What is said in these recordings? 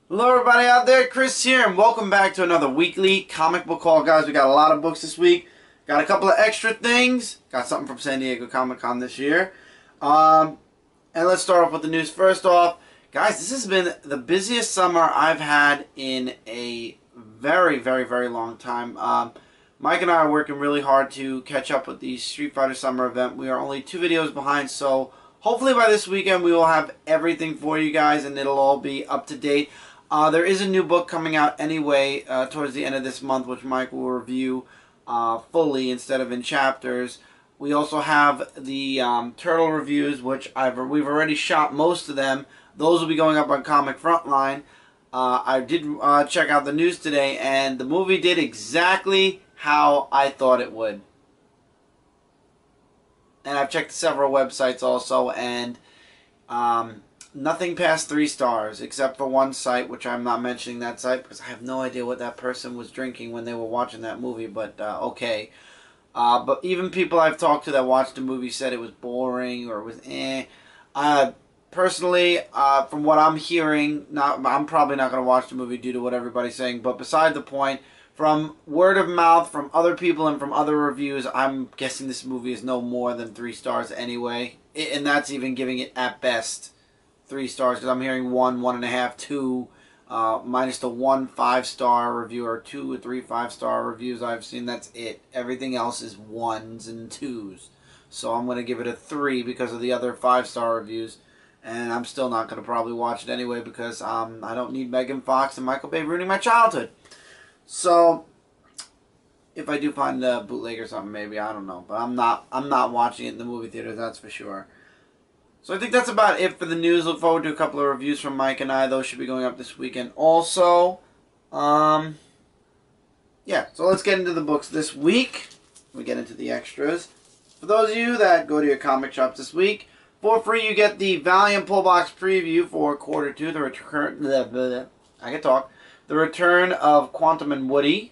Hello everybody out there, Chris here, and welcome back to another weekly comic book haul. Guys, we got a lot of books this week. Got a couple of extra things. Got something from San Diego Comic-Con this year. And let's start off with the news. First off, guys, this has been the busiest summer I've had in a very, very, very long time. Mike and I are working really hard to catch up with the Street Fighter Summer event. We are only 2 videos behind, so hopefully by this weekend we will have everything for you guys and it'll all be up to date. There is a new book coming out anyway towards the end of this month, which Mike will review fully instead of in chapters. We also have the Turtle reviews, which we've already shot most of them. Those will be going up on Comic Frontline. I did check out the news today, and the movie did exactly how I thought it would. And I've checked several websites also, and nothing past 3 stars, except for one site, which I'm not mentioning that site because I have no idea what that person was drinking when they were watching that movie, but okay. But even people I've talked to that watched the movie said it was boring or it was eh. Personally, from what I'm hearing, I'm probably not going to watch the movie due to what everybody's saying, but beside the point, from word of mouth, from other people and from other reviews, I'm guessing this movie is no more than 3 stars anyway, and that's even giving it at best 3 stars, because I'm hearing 1, 1.5, 2, minus the 1 5-star review, or 2 or 3 5-star reviews I've seen. That's it. Everything else is 1s and 2s. So I'm going to give it a 3 because of the other 5-star reviews. And I'm still not going to probably watch it anyway because I don't need Megan Fox and Michael Bay ruining my childhood. So if I do find a bootleg or something, maybe, I don't know. But I'm not watching it in the movie theaters, that's for sure. So I think that's about it for the news. Look forward to a couple of reviews from Mike and I. Those should be going up this weekend also. Yeah, so let's get into the books this week. We get into the extras. For those of you that go to your comic shops this week, for free you get the Valiant Pull Box Preview for Q2, the return of Quantum and Woody.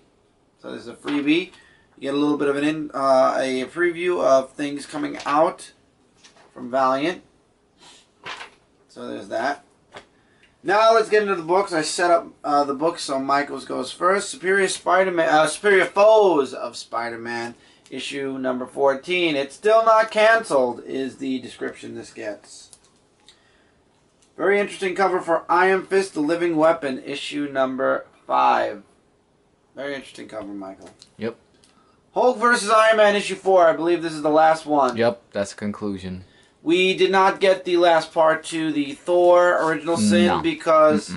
So this is a freebie. You get a little bit of a preview of things coming out from Valiant. So there's that. Now let's get into the books. I set up the books so Michael's goes first. Superior Foes of Spider-Man, issue number 14. It's still not canceled is the description this gets. Very interesting cover for Iron Fist, the Living Weapon, issue number 5. Very interesting cover, Michael. Yep. Hulk vs. Iron Man, issue 4. I believe this is the last one. Yep, that's the conclusion. We did not get the last part to the Thor Original Sin because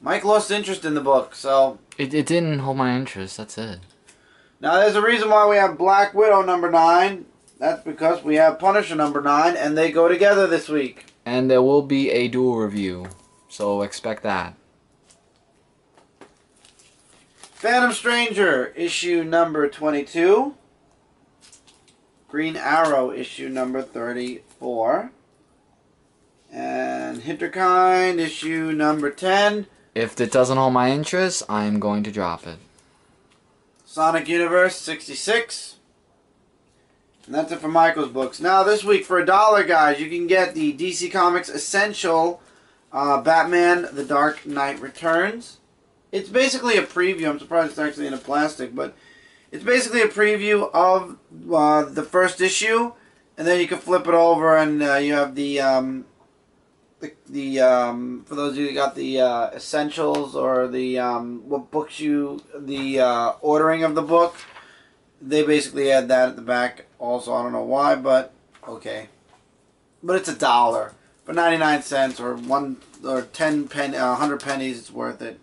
Mike lost interest in the book, so... It didn't hold my interest, that's it. Now there's a reason why we have Black Widow number 9. That's because we have Punisher number 9, and they go together this week. And there will be a dual review, so expect that. Phantom Stranger, issue number 22. Green Arrow, issue number 34. And Hinterkind, issue number 10. If it doesn't hold my interest, I'm going to drop it. Sonic Universe, 66. And that's it for Michael's books. Now, this week, for $1, guys, you can get the DC Comics Essential Batman The Dark Knight Returns. It's basically a preview. I'm surprised it's actually in a plastic, but it's basically a preview of the first issue, and then you can flip it over, and you have the for those of you who got the essentials or the what books the ordering of the book, they basically add that at the back. Also, I don't know why, but okay. But it's $1 for 99 cents or 100 pennies. It's worth it.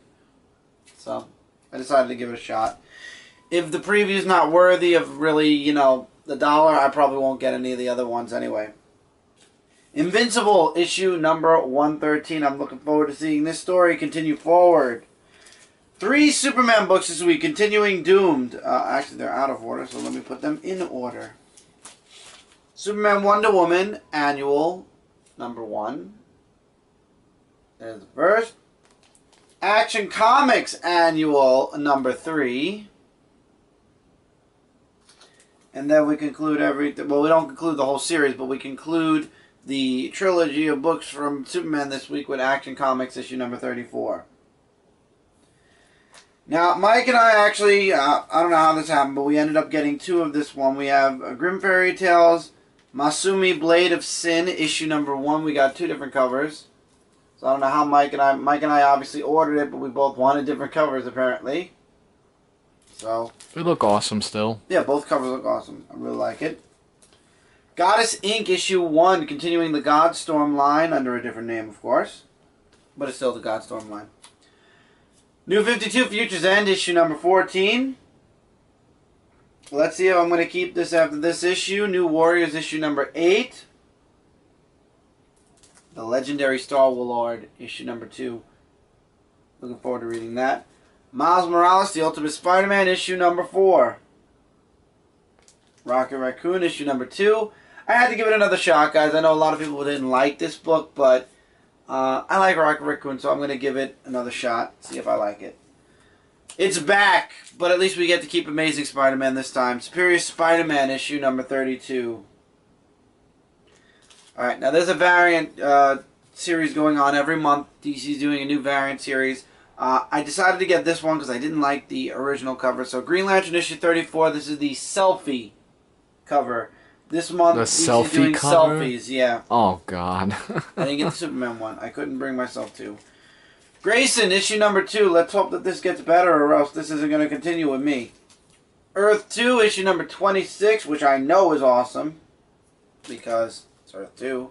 So I decided to give it a shot. If the preview's not worthy of really, you know, the $1, I probably won't get any of the other ones anyway. Invincible, issue number 113. I'm looking forward to seeing this story continue forward. 3 Superman books this week, continuing Doomed. Actually, they're out of order, so let me put them in order. Superman Wonder Woman, annual, number 1. There's the first. Action Comics, annual, number 3. And then we conclude everything. Well, we don't conclude the whole series, but we conclude the trilogy of books from Superman this week with Action Comics issue number 34. Now, Mike and I actually, I don't know how this happened, but we ended up getting two of this one. We have Grim Fairy Tales, Masumi Blade of Sin, issue number 1. We got two different covers. So I don't know how Mike and I obviously ordered it, but we both wanted different covers apparently. So They look awesome still. yeah, both covers look awesome. I really like it. Goddess Inc. issue 1, continuing the Godstorm line under a different name, of course, but it's still the Godstorm line. New 52 Futures End issue number 14. Let's see if I'm going to keep this after this issue. New Warriors issue number 8. The Legendary Star Warlord issue number 2. Looking forward to reading that. Miles Morales, The Ultimate Spider-Man issue number 4. Rocket Raccoon issue number 2. I had to give it another shot, guys. I know a lot of people didn't like this book, but I like Rocket Raccoon, so I'm going to give it another shot. See if I like it. It's back, but at least we get to keep Amazing Spider-Man this time. Superior Spider-Man issue number 32. Alright, now there's a variant series going on every month. DC's doing a new variant series. I decided to get this one because I didn't like the original cover. So Green Lantern issue 34, this is the selfie cover. This month, The DC's selfie doing cover? selfies, yeah. Oh God. I didn't get the Superman one. I couldn't bring myself to. Grayson, issue number 2. Let's hope that this gets better or else this isn't going to continue with me. Earth 2, issue number 26, which I know is awesome. Because it's Earth 2.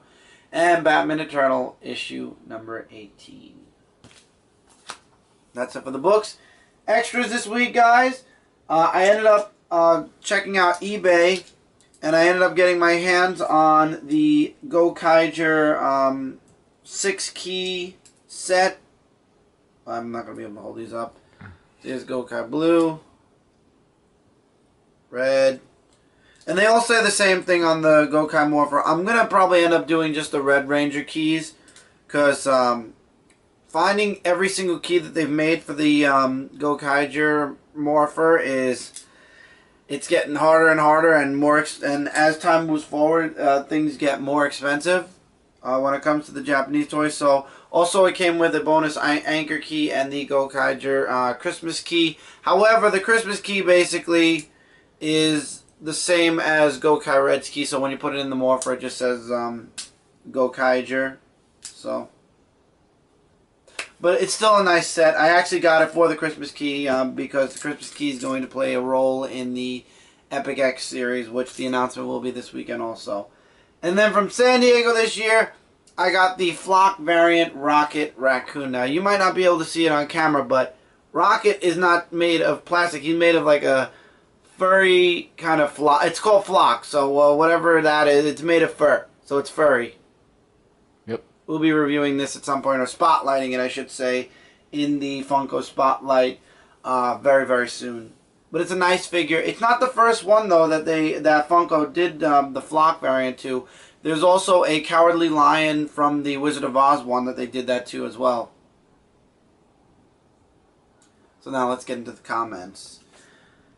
And Batman Eternal, issue number 18. That's it for the books. Extras this week, guys. I ended up checking out eBay. And I ended up getting my hands on the Gokaiger 6-key set. I'm not going to be able to hold these up. There's Gokai Blue. Red. And they all say the same thing on the Gokai Morpher. I'm going to probably end up doing just the Red Ranger keys. Because finding every single key that they've made for the Gokaiger Morpher is... It's getting harder and harder, and and as time moves forward, things get more expensive when it comes to the Japanese toys. So, also it came with a bonus anchor key and the Gokaiger Christmas key. However, the Christmas key basically is the same as Gokai Red's key. So when you put it in the morpher, it just says Gokaiger. So. But it's still a nice set. I actually got it for the Christmas key because the Christmas key is going to play a role in the Epic X series, which the announcement will be this weekend also. And then from San Diego this year, I got the Flock variant Rocket Raccoon. Now, you might not be able to see it on camera, but Rocket is not made of plastic. He's made of like a furry kind of flock. It's called Flock, so whatever that is, it's made of fur. So it's furry. We'll be reviewing this at some point, or spotlighting it, I should say, in the Funko Spotlight very, very soon. But it's a nice figure. It's not the first one, though, that Funko did the Flock variant to. There's also a Cowardly Lion from the Wizard of Oz one that they did that to as well. So now let's get into the comments.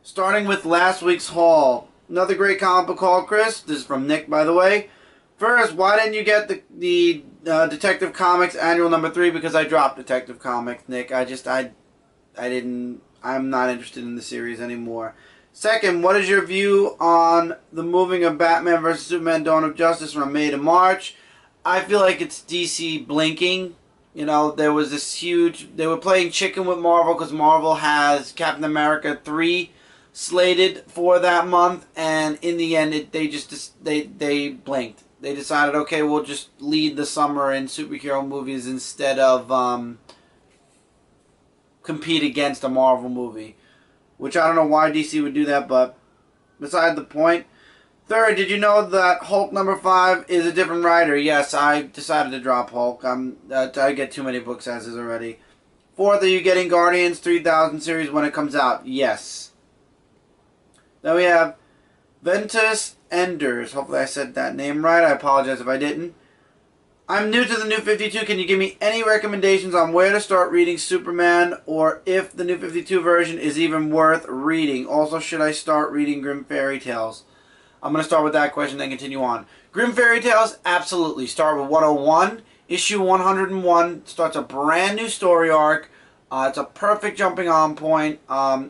Starting with last week's haul. Another great comic book haul, Chris. This is from Nick, by the way. First, why didn't you get the Detective Comics Annual number 3? Because I dropped Detective Comics, Nick. I'm not interested in the series anymore. Second, what is your view on the moving of Batman vs. Superman Dawn of Justice from May to March? I feel like it's DC blinking. You know, there was this huge... They were playing chicken with Marvel because Marvel has Captain America 3 slated for that month. And in the end, they blinked. They decided, okay, we'll just lead the summer in superhero movies instead of compete against a Marvel movie. Which I don't know why DC would do that, but beside the point. Third, did you know that Hulk number 5 is a different writer? Yes, I decided to drop Hulk. I get too many books as is already. Fourth, are you getting Guardians 3000 series when it comes out? Yes. Then we have Ventus Enders. Hopefully I said that name right. I apologize if I didn't. I'm new to the New 52. Can you give me any recommendations on where to start reading Superman, or if the New 52 version is even worth reading? Also, should I start reading Grim Fairy Tales? I'm going to start with that question, then continue on. Grim Fairy Tales, absolutely. Start with 101. Issue 101 starts a brand new story arc. It's a perfect jumping on point.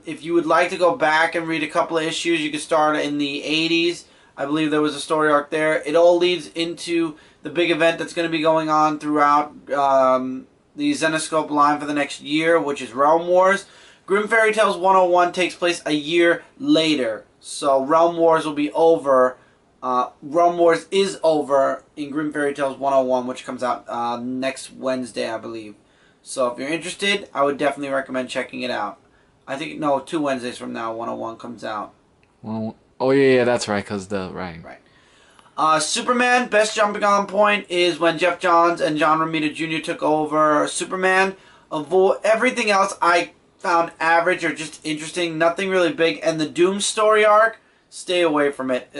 If you would like to go back and read a couple of issues, you could start in the 80s. I believe there was a story arc there. It all leads into the big event that's going to be going on throughout the Zenescope line for the next year, which is Realm Wars. Grim Fairy Tales 101 takes place a year later. So Realm Wars will be over. Realm Wars is over in Grim Fairy Tales 101, which comes out next Wednesday, I believe. So if you're interested, I would definitely recommend checking it out. I think, no, 2 Wednesdays from now, 101 comes out. Well, oh yeah, that's right, right. Superman, best jumping on point is when Jeff Johns and John Romita Jr. took over Superman. Everything else I found average or just interesting, nothing really big. And the Doom story arc, stay away from it.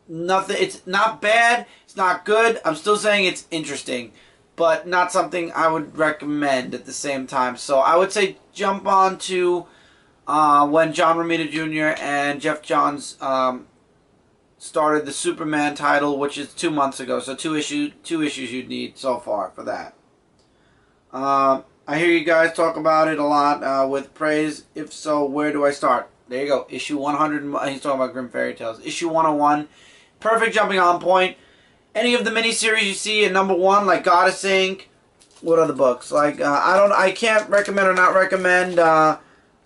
Nothing. It's not bad. It's not good. I'm still saying it's interesting, but not something I would recommend at the same time. So I would say jump on to when John Romita Jr. and Jeff Johns started the Superman title, which is 2 months ago. So two issues you'd need so far for that. I hear you guys talk about it a lot with praise. If so, where do I start? There you go. Issue 100. He's talking about Grim Fairy Tales. Issue 101. Perfect jumping on point. Any of the miniseries you see in #1, like Goddess Inc. What other books? Like I can't recommend or not recommend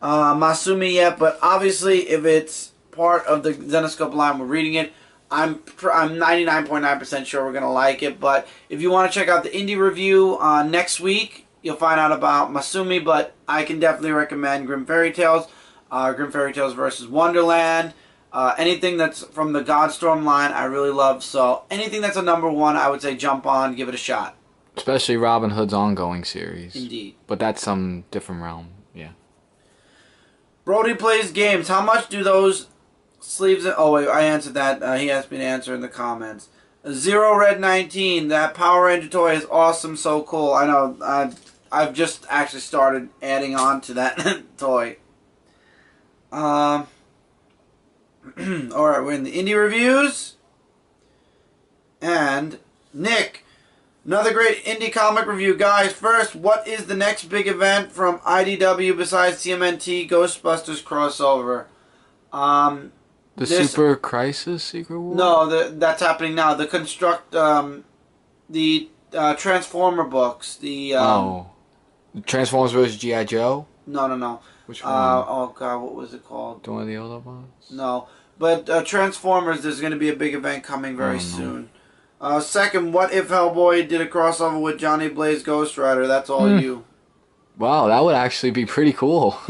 Masumi yet, but obviously if it's part of the Zenescope line, we're reading it. I'm 99.9% sure we're gonna like it. But if you want to check out the indie review next week, you'll find out about Masumi. But I can definitely recommend Grim Fairy Tales, Grim Fairy Tales versus Wonderland. Anything that's from the Godstorm line, I really love. So anything that's a #1, I would say jump on, give it a shot. Especially Robin Hood's ongoing series. Indeed. But that's some different realm. Yeah. Brody plays games. How much do those sleeves? Oh wait, I answered that. He asked me to answer in the comments. Zero Red 19. That Power Ranger toy is awesome. So cool. I know. I've just actually started adding on to that toy. Alright, we're in the indie reviews. And Nick, another great indie comic review. Guys, first, what is the next big event from IDW besides TMNT Ghostbusters crossover? The Super Crisis Secret War? No, that's happening now. The Transformer books. The Transformers vs. G.I. Joe? No. Which one? Oh god, what was it called? The one of the Autobots? No. But Transformers, there's going to be a big event coming very soon. Second, what if Hellboy did a crossover with Johnny Blaze Ghost Rider? That's all you. Wow, that would actually be pretty cool.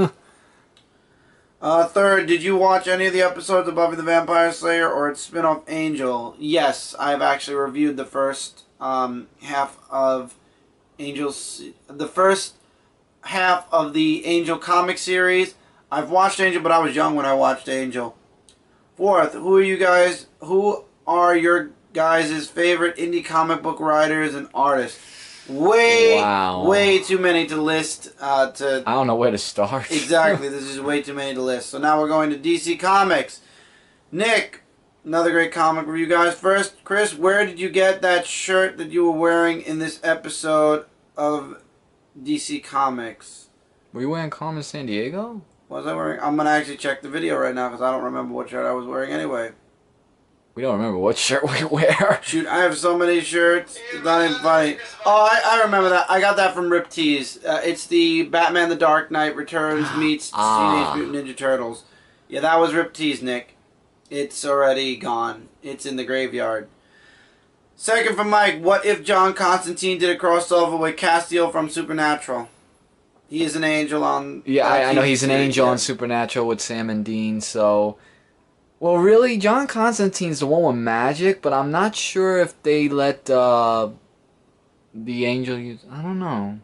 Third, did you watch any of the episodes of Buffy the Vampire Slayer or its spin-off Angel? Yes, I've actually reviewed the first half of Angel's... The first half of the Angel comic series. I've watched Angel, but I was young when I watched Angel. Fourth, who are your guys' favorite indie comic book writers and artists? Way too many to list. I don't know where to start. Exactly, this is way too many to list. So now we're going to DC Comics. Nick, another great comic review, guys. First, Chris, where did you get that shirt that you were wearing in this episode of DC Comics? Were you wearing Carmen San Diego? Was I wearing? I'm gonna actually check the video right now because I don't remember what shirt I was wearing anyway. We don't remember what shirt we wear. Shoot, I have so many shirts. It's not even funny. Oh, I remember that. I got that from Rip Tees. It's the Batman: The Dark Knight Returns meets Teenage Mutant Ninja Turtles. Yeah, that was Rip Tees, Nick. It's already gone. It's in the graveyard. Second from Mike, what if John Constantine did a crossover with Castiel from Supernatural? He is an angel on... Yeah, I know he's an angel on Supernatural with Sam and Dean, so... Well, really, John Constantine's the one with magic, but I'm not sure if they let the angel use... I don't know.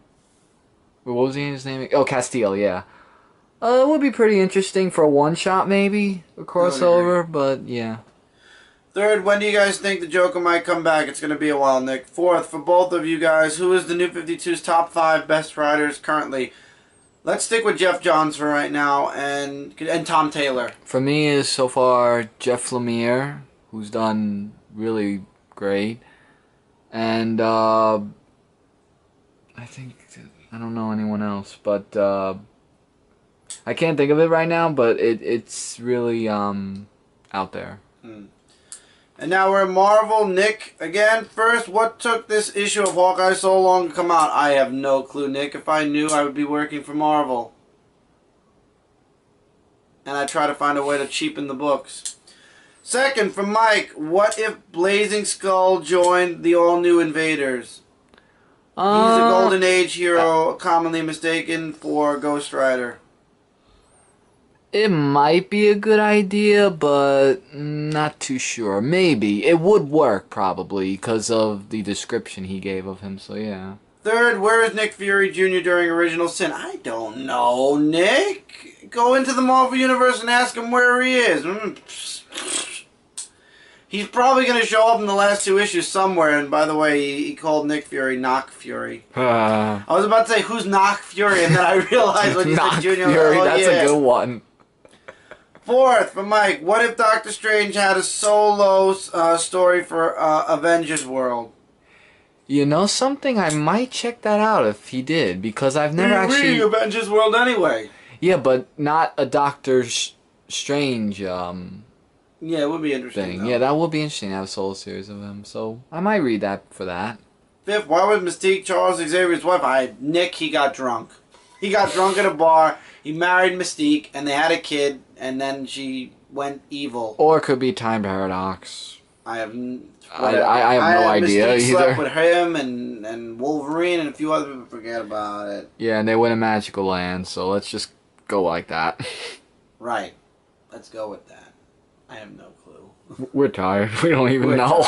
What was the angel's name? Oh, Castiel, yeah. It would be pretty interesting for a one-shot, maybe, a crossover, but yeah. Third, when do you guys think the Joker might come back? It's going to be a while, Nick. Fourth, for both of you guys, who is the New 52's top 5 best writers currently? Let's stick with Jeff Johns for right now and Tom Taylor. For me is so far Jeff Lemire, who's done really great. And I I don't know anyone else, but I can't think of it right now. But it's really out there. And now we're at Marvel. Nick, again, first, what took this issue of Hawkeye so long to come out? I have no clue, Nick. If I knew, I would be working for Marvel. And I try to find a way to cheapen the books. Second, from Mike, what if Blazing Skull joined the all-new Invaders? He's a Golden Age hero, commonly mistaken for Ghost Rider. It might be a good idea, but not too sure. Maybe. It would work, probably, because of the description he gave of him, so yeah. Third, where is Nick Fury Jr. during Original Sin? I don't know, Nick. Go into the Marvel Universe and ask him where he is. He's probably going to show up in the last 2 issues somewhere, and by the way, he called Nick Fury Knock Fury. I was about to say, who's Knock Fury, and then I realized when you said Junior, Fury, that's a good one. Fourth, from Mike, what if Doctor Strange had a solo story for Avengers World? You know something? I might check that out if he did, because I've never actually... reading Avengers World anyway. Yeah, but not a Doctor Strange yeah, it would be interesting. thing. Yeah, that would be interesting to have a solo series of him, so I might read that for that. Fifth, why was Mystique Charles Xavier's wife? Nick, he got drunk. He got drunk at a bar, he married Mystique, and they had a kid, and then she went evil. Or it could be Time Paradox. I have no idea Mystique either. Slept with him and Wolverine and a few other people. Forget about it. Yeah, and they went to Magical Land, so let's just go like that. Right. Let's go with that. I have no clue. We're tired. We don't even know.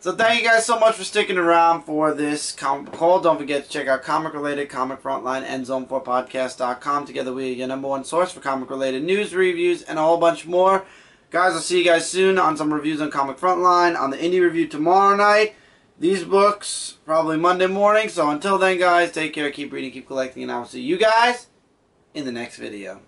So thank you guys so much for sticking around for this comic book haul. Don't forget to check out comic-related, Comic Frontline, and Zone4Podcast.com. Together we are your #1 source for comic-related news, reviews, and a whole bunch more. Guys, I'll see you guys soon on some reviews on Comic Frontline, on the Indie Review tomorrow night. These books, probably Monday morning. So until then, guys, take care, keep reading, keep collecting, and I will see you guys in the next video.